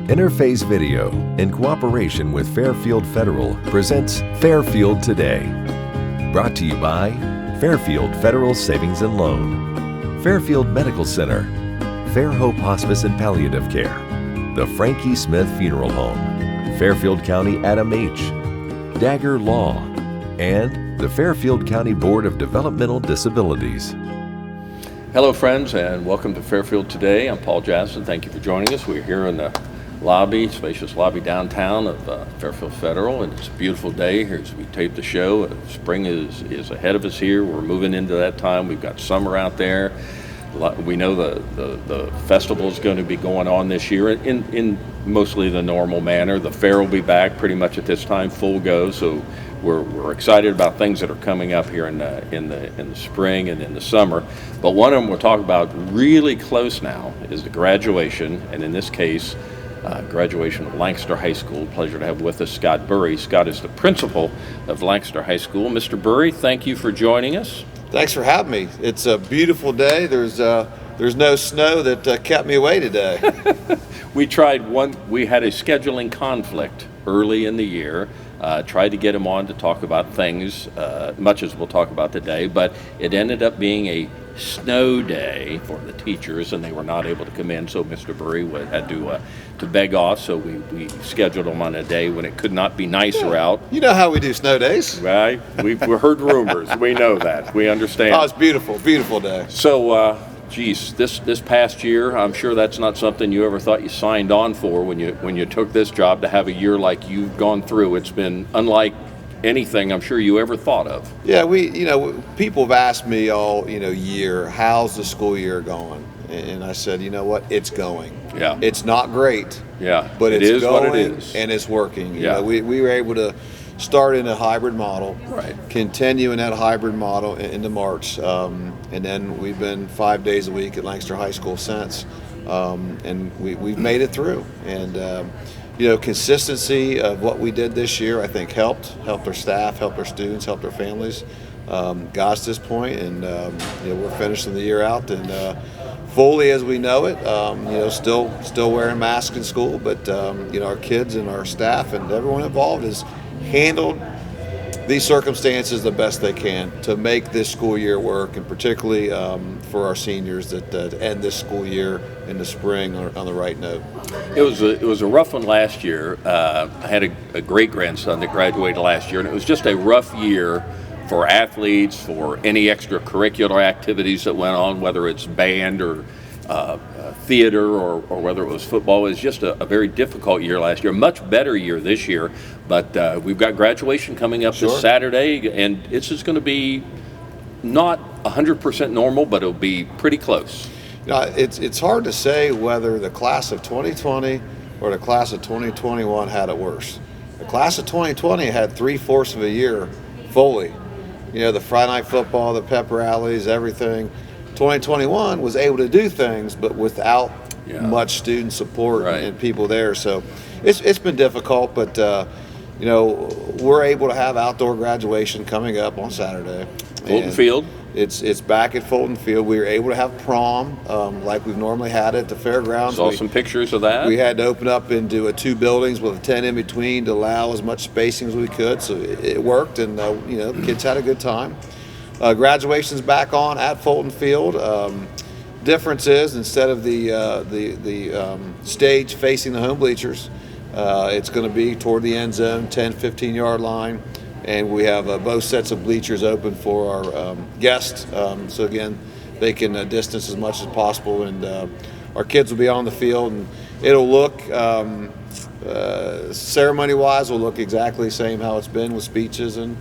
Interface Video, in cooperation with Fairfield Federal, presents Fairfield Today. Brought to you by Fairfield Federal Savings and Loan, Fairfield Medical Center, Fair Hope Hospice and Palliative Care, the Frankie Smith Funeral Home, Fairfield County Adam H., Dagger Law, and the Fairfield County Board of Developmental Disabilities. Hello friends, and welcome to Fairfield Today. I'm Paul Jasson. Thank you for joining us. We're here in the lobby, spacious lobby downtown of Fairfield Federal, and it's a beautiful day here as we tape the show. Spring is ahead of us here. We're moving into that time. We've got summer out there. We know the festival is going to be going on this year in mostly the normal manner. The fair will be back pretty much at this time, full go. So we're excited about things that are coming up here in the spring and in the summer. But one of them we'll talk about really close now is the graduation, and in this case, graduation of Lancaster High School. Pleasure to have with us Scott Burre. Scott is the principal of Lancaster High School. Mr. Burre, thank you for joining us. Thanks for having me. It's a beautiful day. There's no snow that kept me away today. We had a scheduling conflict early in the year. Tried to get him on to talk about things, much as we'll talk about today, but it ended up being a snow day for the teachers, and they were not able to come in, so Mr. Burre had to beg off, so we scheduled him on a day when it could not be nicer out. You know how we do snow days. Right? We've heard rumors. We know that. We understand. Oh, it's beautiful. Beautiful day. So, this past year, I'm sure that's not something you ever thought you signed on for when you took this job, to have a year like you've gone through. It's been unlike anything I'm sure you ever thought of. Yeah, people have asked me all year, how's the school year going? And I said, you know what, it's going. Yeah. It's not great. Yeah. But it it's is going, what it is, and it's working. Yeah. We were able to start in a hybrid model, right, continue in that hybrid model into March, and then we've been 5 days a week at Lancaster High School since, and we've made it through. And consistency of what we did this year, I think, helped our staff, helped our students, helped our families, got us to this point, and we're finishing the year out and fully as we know it. Still wearing masks in school, but our kids and our staff and everyone involved has handled these circumstances the best they can to make this school year work, and particularly for our seniors that end this school year in the spring on the right note. It was a rough one last year. I had a great grandson that graduated last year, and it was just a rough year for athletes, for any extracurricular activities that went on, whether it's band or theater or whether it was football. It was just a very difficult year last year. Much better year this year, but we've got graduation coming up this Saturday, and it's just going to be not 100% normal, but it'll be pretty close. It's hard to say whether the class of 2020 or the class of 2021 had it worse. The class of 2020 had 3/4 of a year fully. The Friday night football, the pep rallies, everything. 2021 was able to do things, but without much student support and people there. So it's been difficult, but we're able to have outdoor graduation coming up on Saturday. Fulton Field. It's back at Fulton Field. We were able to have prom like we've normally had at the fairgrounds. Saw some pictures of that. We had to open up into two buildings with a tent in between to allow as much spacing as we could. So it worked, and the kids had a good time. Graduation's back on at Fulton Field. Difference is, instead of the stage facing the home bleachers, it's going to be toward the end zone, 10-15 yard line. And we have both sets of bleachers open for our guests. So again, they can distance as much as possible, and our kids will be on the field, and it'll look, ceremony-wise, will look exactly the same how it's been, with speeches and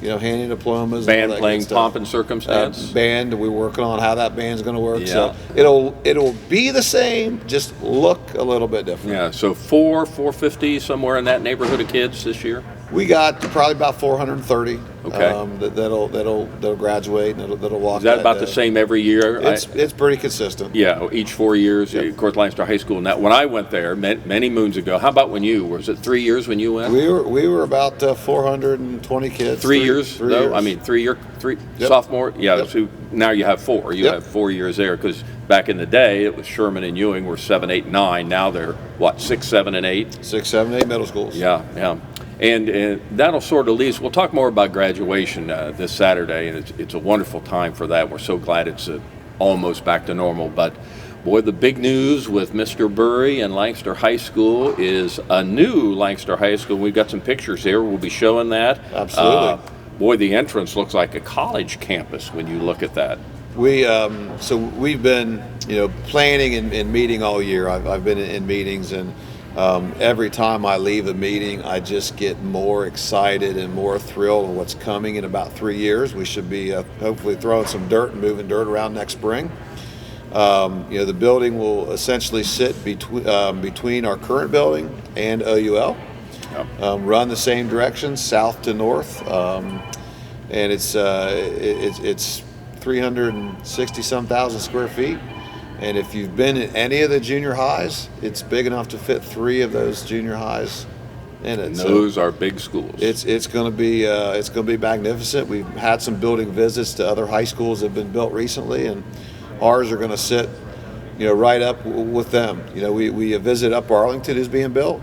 handing diplomas. Band playing pomp and circumstance. Band, we're working on how that band's going to work. Yeah. So it'll be the same, just look a little bit different. Yeah. So 450, somewhere in that neighborhood of kids this year. We got probably about 430. Okay. That'll graduate and that'll walk. Is that about day. the same every year? It's pretty consistent. Yeah, each 4 years. Yep. Of course, Lancaster High School. Now, when I went there many moons ago, how about when you? Was it 3 years when you went? We were about 420 kids. 3 years, three though? years. I mean, 3 year, Yep. sophomore? Yeah, Yep. so now you have 4. You Yep. have 4 years there, because back in the day, it was Sherman and Ewing were 7, 8, 9. Now they're, what, 6, 7, and 8? 6, 7, 8 middle schools. Yeah, yeah. And that'll sort of lead us. We'll talk more about graduation this Saturday, and it's a wonderful time for that. We're so glad it's almost back to normal. But boy, the big news with Mr. Burre and Lancaster High School is a new Lancaster High School. We've got some pictures here. We'll be showing that. Absolutely. Boy, the entrance looks like a college campus when you look at that. We've been planning and meeting all year. I've been in meetings, and every time I leave a meeting, I just get more excited and more thrilled on what's coming in about 3 years. We should be hopefully throwing some dirt and moving dirt around next spring. The building will essentially sit between our current building and OUL. Yep. Run the same direction, south to north, and it's 360-some thousand square feet. And if you've been in any of the junior highs, it's big enough to fit 3 of those junior highs in it. And those are big schools. It's going to be magnificent. We've had some building visits to other high schools that have been built recently, and ours are going to sit, right up with them. We visit Up Arlington is being built.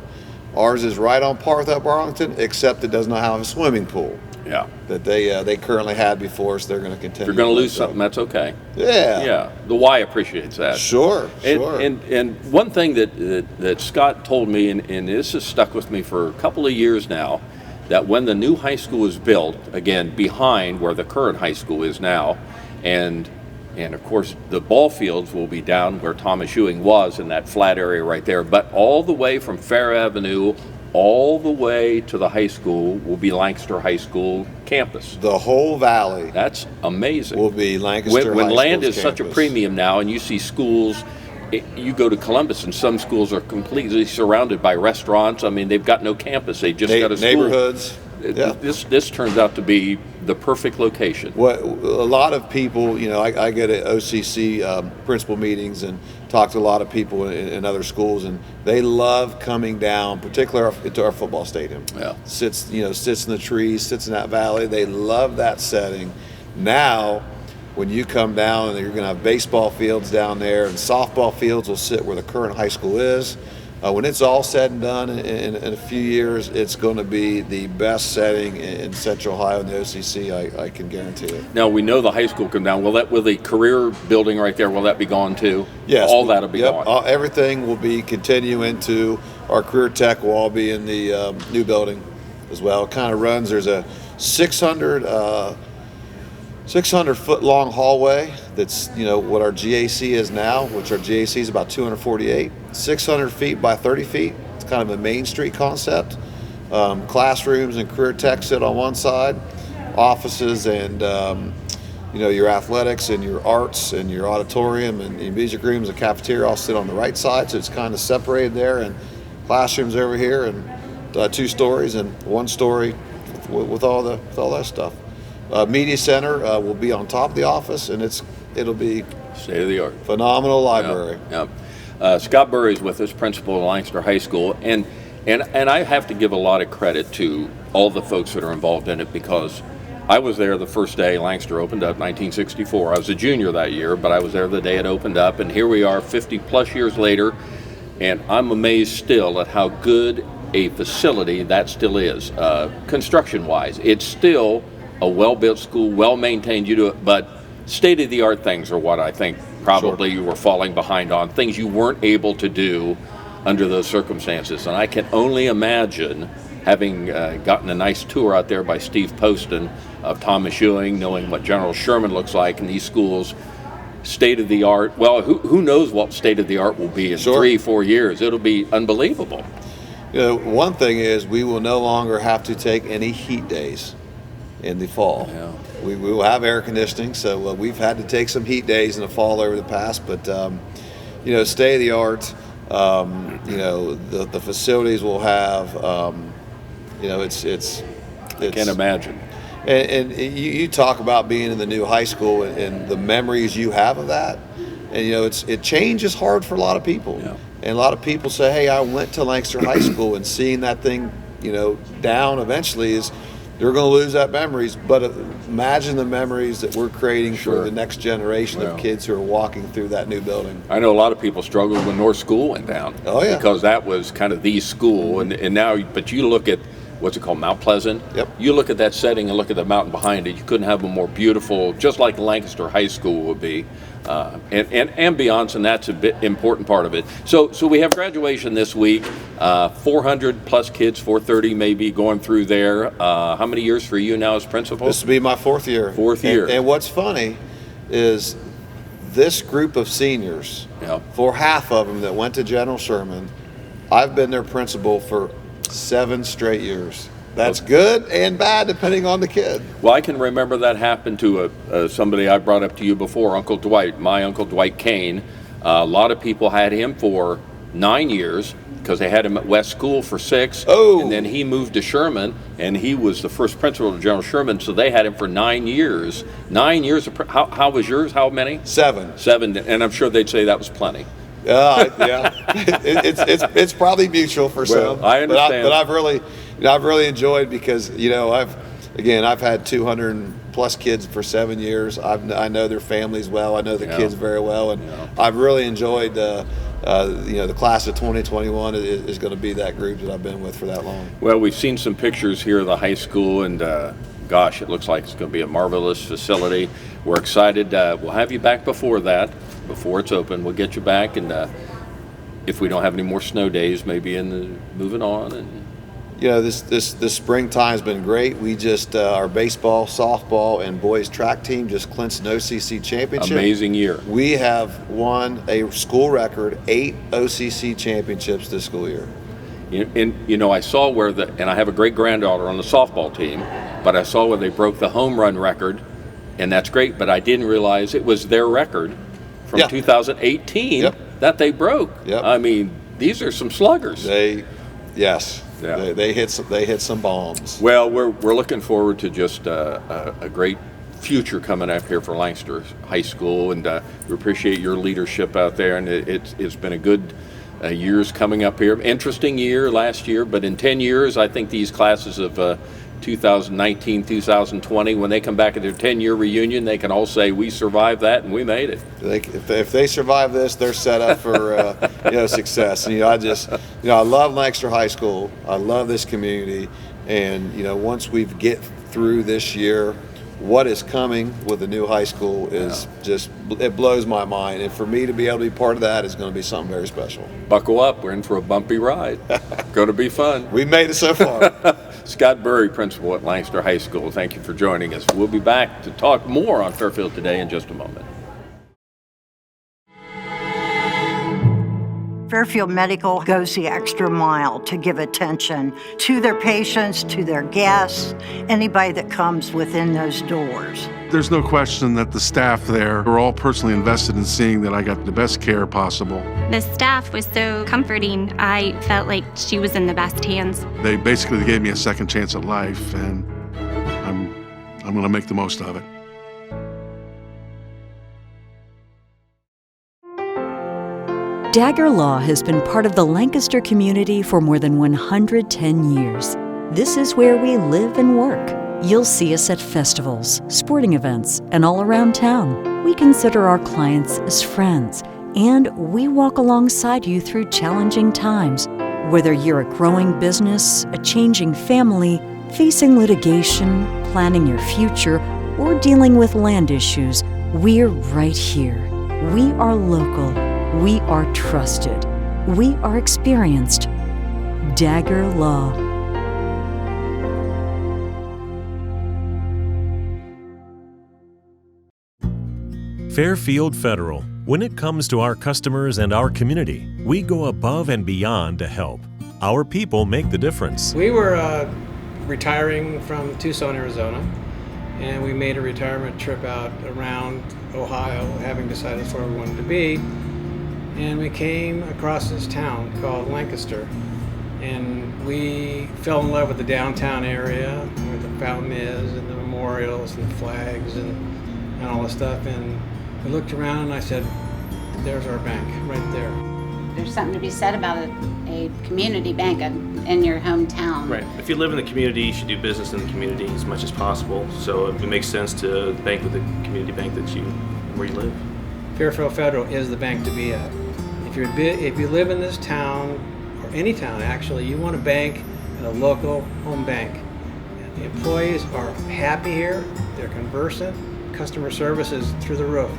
Ours is right on par with Up Arlington, except it does not have a swimming pool. Yeah. That they currently had before, so they're going to continue. If you're going to lose so. something, that's okay. Yeah. Yeah. The Y appreciates that. Sure. And one thing that Scott told me, and this has stuck with me for a couple of years now, that when the new high school is built, again, behind where the current high school is now, and of course the ball fields will be down where Thomas Ewing was in that flat area right there, but all the way from Fair Avenue all the way to the high school will be Lancaster High School campus. The whole valley. That's amazing. Will be Lancaster when High land School's is such a campus. premium now, and you see schools, you go to Columbus and some schools are completely surrounded by restaurants. I mean, they've got no campus. They just got a school. Neighborhoods. Yeah. This turns out to be the perfect location. What a lot of people, I get at OCC principal meetings and talk to a lot of people in other schools, and they love coming down, particularly to our football stadium. Yeah. Sits in the trees, sits in that valley. They love that setting. Now, when you come down, and you're going to have baseball fields down there, and softball fields will sit where the current high school is. When it's all said and done in a few years, it's going to be the best setting in Central Ohio and the OCC, I can guarantee it. Now, we know the high school come down. Will the career building right there, will that be gone too? Yes. All that'll be gone. Everything will be continuing to, our career tech will all be in the new building as well. It kind of runs, there's a 600-foot long hallway that's, what our GAC is now, which our GAC is about 248. 600 feet by 30 feet. It's kind of a Main Street concept. Classrooms and career tech sit on one side. Offices and, your athletics and your arts and your auditorium and your music rooms and cafeteria all sit on the right side. So it's kind of separated there, and classrooms over here, and 2 stories and 1 story with all that stuff. Media center will be on top of the office, and it'll be State of the art. Phenomenal library. Yeah. Scott Burre is with us, principal of Lancaster High School, and I have to give a lot of credit to all the folks that are involved in it, because I was there the first day Lancaster opened up, 1964. I was a junior that year, but I was there the day it opened up, and here we are 50 plus years later, and I'm amazed still at how good a facility that still is. Construction-wise, it's still a well-built school, well-maintained, but state-of-the-art things are what I think probably you were falling behind on, things you weren't able to do under those circumstances. And I can only imagine, having gotten a nice tour out there by Steve Poston of Thomas Ewing, knowing what General Sherman looks like in these schools, state-of-the-art. Well, who knows what state-of-the-art will be in 3-4 years. It'll be unbelievable. One thing is we will no longer have to take any heat days in the fall. Yeah. We will have air conditioning, so we've had to take some heat days in the fall over the past, but state of the art. The facilities will have I can't imagine. And you talk about being in the new high school and the memories you have of that, and change is hard for a lot of people. Yeah. And a lot of people say, hey, I went to Lancaster High School, and seeing that thing, down eventually is they're going to lose that memories. But imagine the memories that we're creating for the next generation of kids who are walking through that new building. I know a lot of people struggled when North School went down. Oh, yeah. Because that was kind of the school, and now, but you look at what's it called, Mount Pleasant? Yep. You look at that setting and look at the mountain behind it, you couldn't have a more beautiful, just like Lancaster High School would be, and ambiance, and that's a bit important part of it. So we have graduation this week, 400 plus kids, 430 maybe going through there. How many years for you now as principal? This will be my fourth year. Fourth year. And what's funny is this group of seniors, for half of them that went to General Sherman, I've been their principal for 7 straight years. That's good and bad depending on the kid. Well, I can remember that happened to somebody I brought up to you before, Uncle Dwight, my Uncle Dwight Kane. A lot of people had him for 9 years because they had him at West School for 6. Oh. And then he moved to Sherman, and he was the first principal of General Sherman, so they had him for 9 years. 9 years. How was yours? How many? 7. 7, and I'm sure they'd say that was plenty. Yeah, it's probably mutual for some. I understand, but I've really enjoyed because I've had 200 plus kids for 7 years. I know their families well. I know the kids very well, and I've really enjoyed. The class of 2021 is going to be that group that I've been with for that long. Well, we've seen some pictures here of the high school, and gosh, it looks like it's going to be a marvelous facility. We're excited. We'll have you back before it's open. We'll get you back, and if we don't have any more snow days, maybe moving on. And this springtime's been great. We just our baseball, softball, and boys track team just clinched an OCC championship. Amazing year. We have won a school record 8 OCC championships this school year. And I saw and I have a great granddaughter on the softball team, but I saw where they broke the home run record, and that's great. But I didn't realize it was their record from 2018 that they broke. Yep. I mean, these are some sluggers. They hit some bombs. Well, we're looking forward to just a great future coming up here for Lancaster High School, and we appreciate your leadership out there. And it's been a good years coming up here. Interesting year last year, but in 10 years, I think these classes of 2019, 2020, when they come back at their 10-year reunion, they can all say, we survived that and we made it. If they survive this, they're set up for success. And I love Lancaster High School. I love this community. And once we get through this year, what is coming with the new high school is it blows my mind. And for me to be able to be part of that is going to be something very special. Buckle up. We're in for a bumpy ride. Going to be fun. We've made it so far. Scott Burre, principal at Lancaster High School, thank you for joining us. We'll be back to talk more on Fairfield Today in just a moment. Fairfield Medical goes the extra mile to give attention to their patients, to their guests, anybody that comes within those doors. There's no question that the staff there are all personally invested in seeing that I got the best care possible. The staff was so comforting. I felt like she was in the best hands. They basically gave me a second chance at life, and I'm going to make the most of it. Dagger Law has been part of the Lancaster community for more than 110 years. This is where we live and work. You'll see us at festivals, sporting events, and all around town. We consider our clients as friends, and we walk alongside you through challenging times. Whether you're a growing business, a changing family, facing litigation, planning your future, or dealing with land issues, we're right here. We are local. We are trusted. We are experienced. Dagger Law. Fairfield Federal. When it comes to our customers and our community, we go above and beyond to help. Our people make the difference. We were retiring from Tucson, Arizona, and we made a retirement trip out around Ohio, having decided that's where we wanted to be. And we came across this town called Lancaster, And we fell in love with the downtown area where the fountain is and the memorials and the flags and all the stuff. And we looked around and I said, there's our bank right there. There's something to be said about a community bank in your hometown. Right. If you live in the community, you should do business in the community as much as possible. So it makes sense to bank with a community bank where you live. Fairfield Federal is the bank to be at. If you live in this town, or any town actually, you want to bank at a local home bank. And the employees are happy here, they're conversant, customer service is through the roof.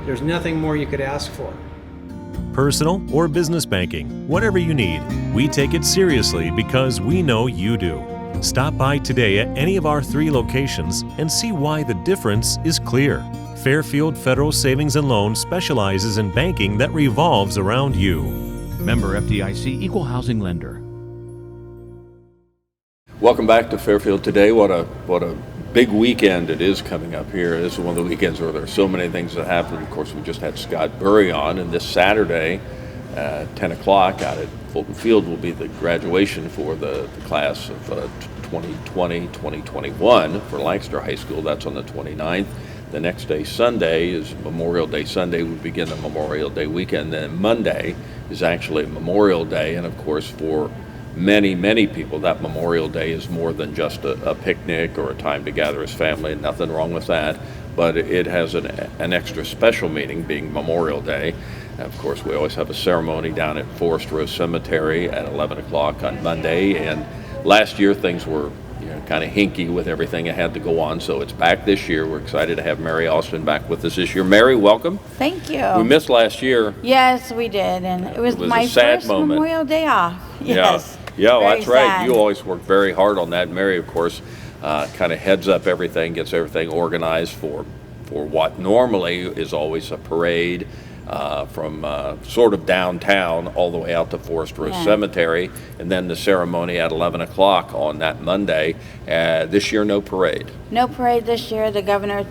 There's nothing more you could ask for. Personal or business banking, whatever you need, we take it seriously because we know you do. Stop by today at any of our 3 locations and see why the difference is clear. Fairfield Federal Savings and Loan specializes in banking that revolves around you. Member FDIC, Equal Housing Lender. Welcome back to Fairfield Today. What a big weekend it is coming up here. This is one of the weekends where there's so many things that happen. Of course, we just had Scott Burre on, and this Saturday, 10 o'clock out at Fulton Field will be the graduation for the class of 2020-2021 for Lancaster High School. That's on the 29th. The next day, Sunday, is Memorial Day Sunday. We begin the Memorial Day weekend. Then Monday is actually Memorial Day, and of course for many people, that Memorial Day is more than just a picnic or a time to gather as family, and nothing wrong with that, but it has an extra special meaning being Memorial Day. And of course, we always have a ceremony down at Forest Row Cemetery at 11 o'clock on Monday, and last year things were kind of hinky with everything that had to go on, so it's back this year. We're excited to have Mary Austin back with us this year. Mary, welcome. Thank you. We missed last year. Yes, we did, and it was my a sad first moment. Memorial Day off. Yes. Yeah, Very that's right. sad. You always work very hard on that. Mary, of course, kind of heads up everything, gets everything organized for what normally is always a parade from sort of downtown all the way out to Forest Row Cemetery, and then the ceremony at 11 o'clock on that Monday. This year, no parade. No parade this year. The governor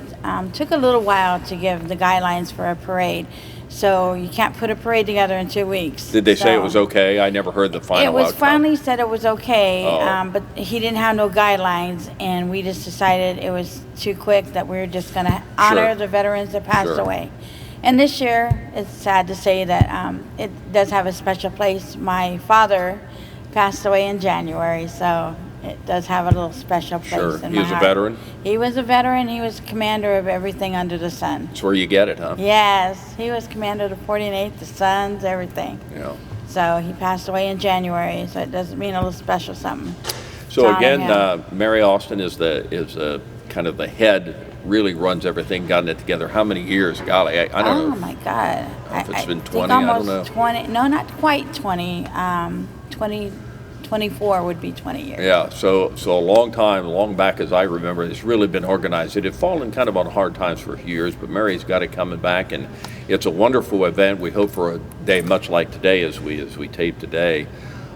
took a little while to give the guidelines for a parade. So you can't put a parade together in 2 weeks. Did they say it was okay? I never heard the final outcome. It was outcome. finally said it was okay, but he didn't have no guidelines, and we just decided it was too quick that we were just going to honor the veterans that passed away. And this year, it's sad to say that it does have a special place. My father passed away in January, so it does have a little special place in my heart. He was a veteran? He was a veteran. He was commander of everything under the sun. That's where you get it, huh? Yes. He was commander of the 48th, the Suns, everything. Yeah. So he passed away in January, so it does mean a little special something. So again, Mary Austin is kind of the head, really runs everything, gotten it together. How many years? Golly, I don't know. Oh my God. If it's been 20, I don't know. 20, no, not quite 20. 24 would be 20 years. Yeah, so a long time, long back as I remember, it's really been organized. It had fallen kind of on hard times for years, but Mary's got it coming back, and it's a wonderful event. We hope for a day much like today as we tape today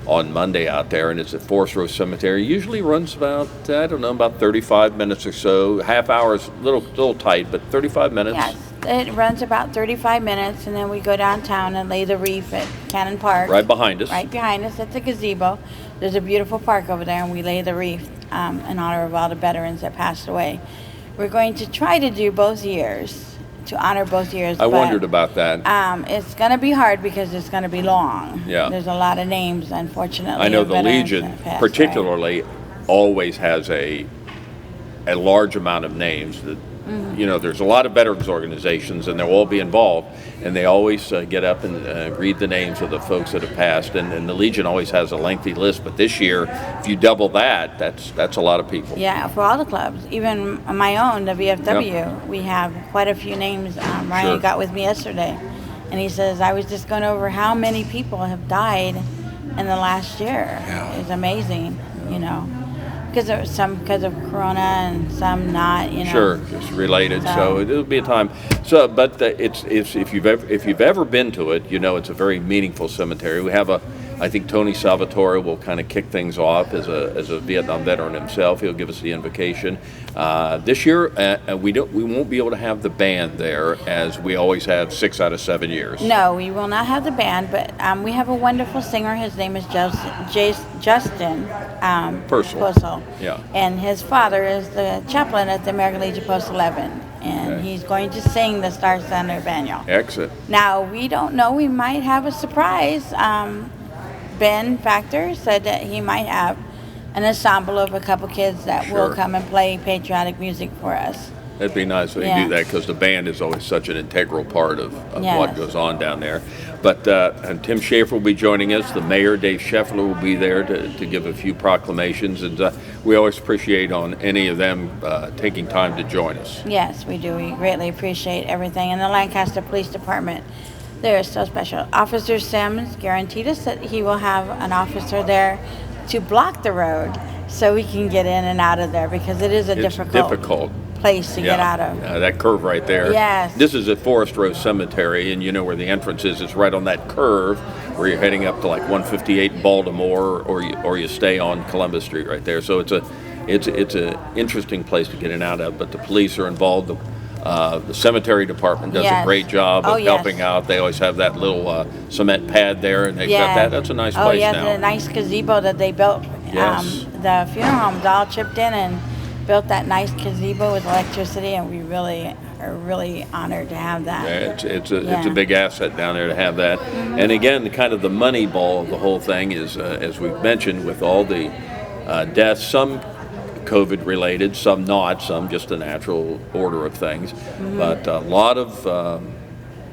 on Monday out there, and it's at Forest Row Cemetery. Usually runs about, about 35 minutes or so. Half hour is a little tight, but 35 minutes. Yes, it runs about 35 minutes, and then we go downtown and lay the wreath at Cannon Park. Right behind us. Right behind us at the gazebo. There's a beautiful park over there, and we lay the wreath in honor of all the veterans that passed away. We're going to try to do both years, to honor both years. I wondered about that. It's going to be hard because it's going to be long. Yeah. There's a lot of names, unfortunately. I know the Legion particularly always has a large amount of names that, there's a lot of veterans organizations, and they'll all be involved, and they always get up and read the names of the folks that have passed, and the Legion always has a lengthy list, but this year, if you double that's a lot of people. Yeah, for all the clubs, even my own, the VFW, we have quite a few names. Ryan got with me yesterday, and he says, I was just going over how many people have died in the last year. Yeah. It's amazing, because because of Corona and some not, Sure, just related. So it'll be a time. So, but it's if you've ever been to it, it's a very meaningful cemetery. We have I think Tony Salvatore will kind of kick things off as a Vietnam veteran himself. He'll give us the invocation. This year, we won't be able to have the band there as we always have 6 out of 7 years. No, we will not have the band, but we have a wonderful singer. His name is Justin Purcell. Yeah. And his father is the chaplain at the American Legion Post 11. And he's going to sing the Star Spangled Banner. Excellent. Now, we don't know. We might have a surprise. Ben Factor said that he might have an ensemble of a couple kids that will come and play patriotic music for us. It'd be nice if they do that, because the band is always such an integral part of what goes on down there. But and Tim Schaefer will be joining us. The mayor, Dave Scheffler, will be there to give a few proclamations. And we always appreciate on any of them taking time to join us. Yes, we do. We greatly appreciate everything. And the Lancaster Police Department, they're so special. Officer Sims guaranteed us that he will have an officer there to block the road so we can get in and out of there, because it is a difficult place to get out of. That curve right there. Yes. This is at Forest Row Cemetery, and you know where the entrance is. It's right on that curve where you're heading up to like 158 Baltimore, or you stay on Columbus Street right there. So it's a interesting place to get in and out of. But the police are involved. The cemetery department does a great job of helping out. They always have that little cement pad there, and they've got that. That's a nice place now. The nice gazebo that they built. Yes. The funeral homes all chipped in and built that nice gazebo with electricity, and we really are really honored to have that. Yeah, it's a big asset down there to have that. Mm-hmm. And again, kind of the money ball of the whole thing is, as we've mentioned, with all the deaths, some COVID related, some not, some just a natural order of things. Mm-hmm. But a lot of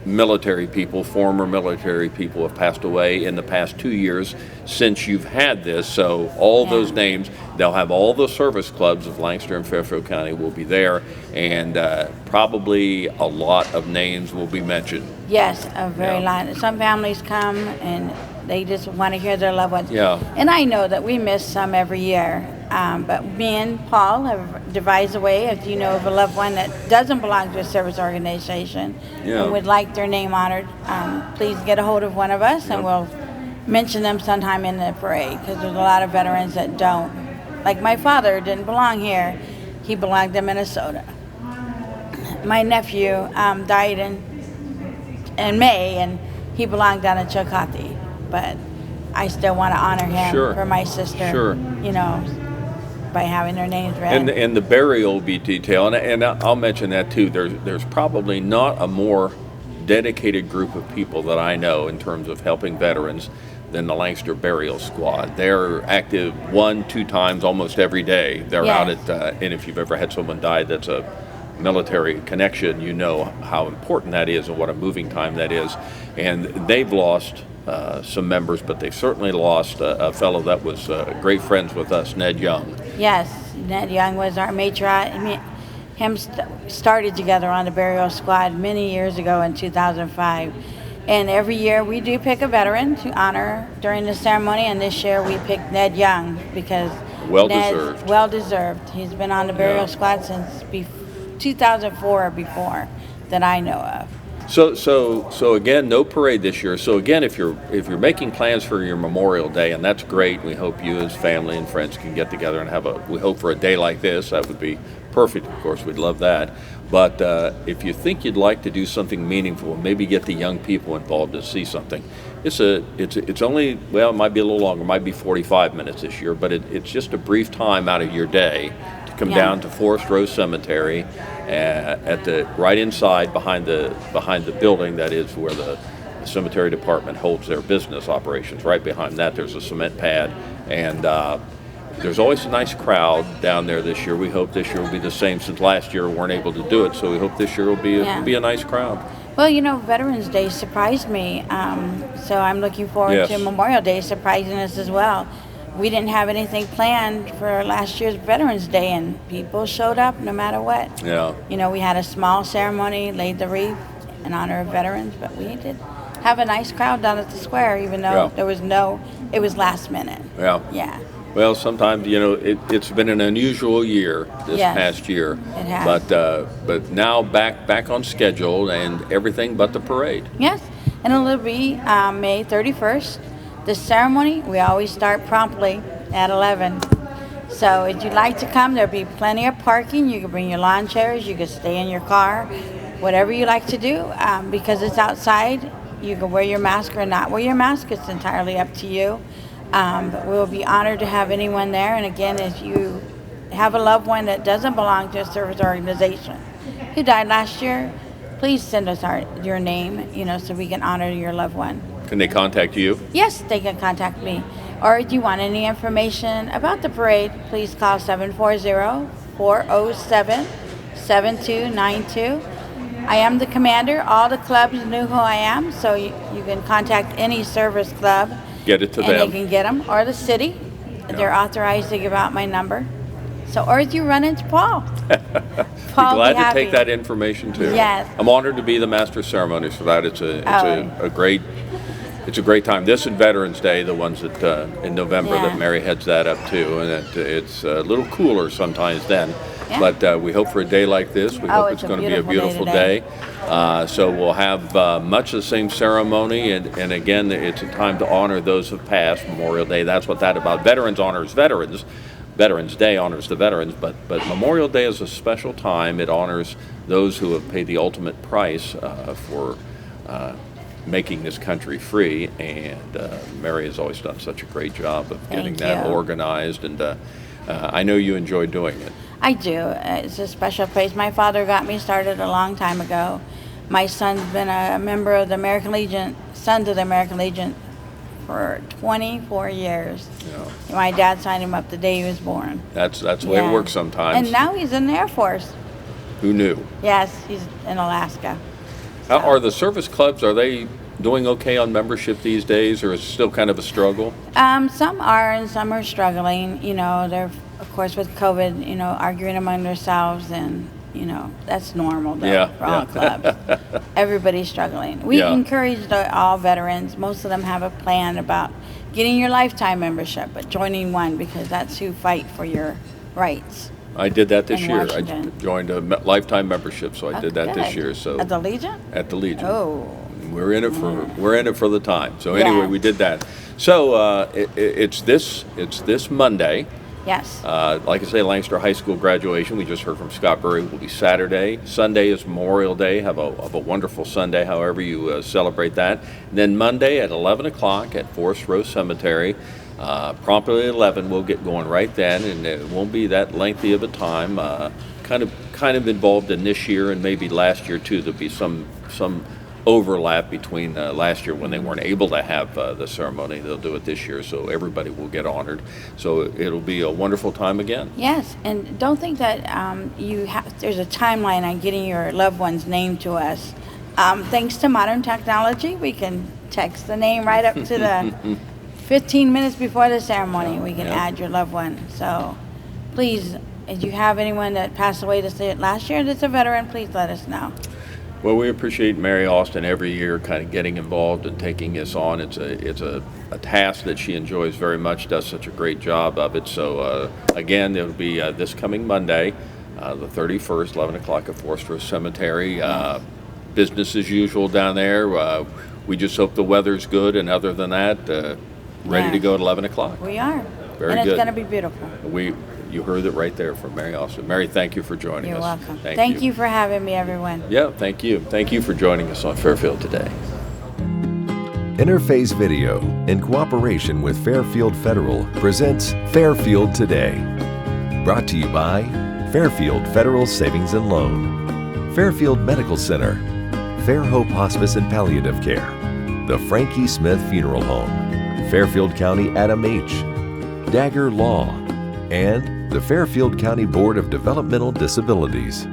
military people, former military people, have passed away in the past 2 years since you've had this. So all those names, they'll have all the service clubs of Lancaster and Fairfield County will be there, and probably a lot of names will be mentioned. Yes, a very lot. Some families come and they just want to hear their loved ones. Yeah. And I know that we miss some every year. But me and Paul have devised a way, if you know of a loved one that doesn't belong to a service organization and would like their name honored, please get a hold of one of us and we'll mention them sometime in the parade, because there's a lot of veterans that don't. Like my father didn't belong here. He belonged to Minnesota. My nephew died in May, and he belonged down in Chillicothe. But I still want to honor him for my sister, you know, by having their names read. And the burial will be detailed, and I'll mention that too. There's probably not a more dedicated group of people that I know in terms of helping veterans than the Lancaster Burial Squad. They're active 1-2 times almost every day. They're out at, and if you've ever had someone die that's a military connection, you know how important that is and what a moving time that is. And they've lost some members, but they've certainly lost a fellow that was great friends with us, Ned Young. Yes, Ned Young was our matron. Him started together on the burial squad many years ago in 2005. And every year we do pick a veteran to honor during the ceremony, and this year we picked Ned Young because well-deserved. Well-deserved. He's been on the burial squad since 2004 or before that I know of. So again, no parade this year. So again, if you're making plans for your Memorial Day, and that's great, we hope you as family and friends can get together and we hope for a day like this. That would be perfect, of course, we'd love that. But if you think you'd like to do something meaningful, maybe get the young people involved to see something. It's only, well, it might be a little longer, it might be 45 minutes this year, but it's just a brief time out of your day to come down to Forest Row Cemetery at the right inside behind the building that is where the cemetery department holds their business operations. Right behind that, there's a cement pad, and there's always a nice crowd down there this year. We hope this year will be the same, since last year we weren't able to do it, so we hope this year will be a nice crowd. Well, you know, Veterans Day surprised me, so I'm looking forward to Memorial Day surprising us as well. We didn't have anything planned for last year's Veterans Day, and people showed up no matter what. Yeah. You know, we had a small ceremony, laid the wreath in honor of veterans, but we did have a nice crowd down at the square, even though it was last minute. Yeah. Yeah. Well, sometimes, you know, it's been an unusual year this past year. It has. But now back on schedule and everything but the parade. Yes, and it'll be May 31st. The ceremony, we always start promptly at 11. So if you'd like to come, there'll be plenty of parking. You can bring your lawn chairs, you can stay in your car, whatever you like to do. Because it's outside, you can wear your mask or not wear your mask. It's entirely up to you. But we'll be honored to have anyone there. And again, if you have a loved one that doesn't belong to a service organization who died last year, please send us your name, so we can honor your loved one. Can they contact you? Yes, they can contact me. Or if you want any information about the parade, please call 740-407-7292. I am the commander. All the clubs knew who I am, so you can contact any service club. Get it to them. And they can get them, or the city. Yeah. They're authorized to give out my number. So, or if you run into Paul. Paul, be glad to take that information too. Yes. I'm honored to be the master of ceremonies for that. It's a great time. This and Veterans Day, the ones that in November that Mary heads that up to, and it's a little cooler sometimes then. Yeah. But we hope for a day like this. We hope it's going to be a beautiful day. So we'll have much the same ceremony, and again, it's a time to honor those who passed. Memorial Day, that's what that's about. Veterans honors veterans. Veterans Day honors the veterans, but Memorial Day is a special time. It honors those who have paid the ultimate price for making this country free, and Mary has always done such a great job of getting that organized, and I know you enjoy doing it. I do. It's a special place. My father got me started a long time ago. My son's been a member of the American Legion, Sons of the American Legion, for 24 years. Yeah. My dad signed him up the day he was born. That's the way it works sometimes. And now he's in the Air Force. Who knew? Yes, he's in Alaska. How are the service clubs, are they doing okay on membership these days, or is it still kind of a struggle? Some are, and some are struggling. They're, of course, with COVID, arguing among themselves, and that's normal though, for all clubs. Everybody's struggling. We encourage all veterans. Most of them have a plan about getting your lifetime membership, but joining one, because that's who fight for your rights. I did that this year. Washington. I joined a lifetime membership, so I did that this year. So at the Legion? At the Legion. Oh. We're in it for the time. So anyway, we did that. So it's this Monday. Yes. Like I say, Lancaster High School graduation. We just heard from Scott Burre. Will be Saturday. Sunday is Memorial Day. Have a wonderful Sunday, however you celebrate that. And then Monday at 11 o'clock at Forest Row Cemetery. Promptly at 11, we'll get going right then, and it won't be that lengthy of a time. Kind of involved in this year and maybe last year too. There'll be some overlap between last year when they weren't able to have the ceremony. They'll do it this year, so everybody will get honored. So it'll be a wonderful time again. Yes, and don't think that there's a timeline on getting your loved one's name to us. Thanks to modern technology, we can text the name right up to the 15 minutes before the ceremony. We can add your loved one. So please, if you have anyone that passed away last year that's a veteran, please let us know. Well, we appreciate Mary Austin every year kind of getting involved and taking this on. It's a task that she enjoys very much, does such a great job of it. So again, it'll be this coming Monday, the 31st, 11 o'clock at Forest Row Cemetery. Business as usual down there. We just hope the weather's good, and other than that, ready to go at 11 o'clock. We are. Very good. And it's going to be beautiful. You heard it right there from Mary Austin. Mary, thank you for joining us. You're welcome. Thank you for having me, everyone. Yeah, thank you. Thank you for joining us on Fairfield Today. Interface Video, in cooperation with Fairfield Federal, presents Fairfield Today. Brought to you by Fairfield Federal Savings and Loan, Fairfield Medical Center, Fair Hope Hospice and Palliative Care, the Frankie Smith Funeral Home, Fairfield County Adam H., Dagger Law, and the Fairfield County Board of Developmental Disabilities.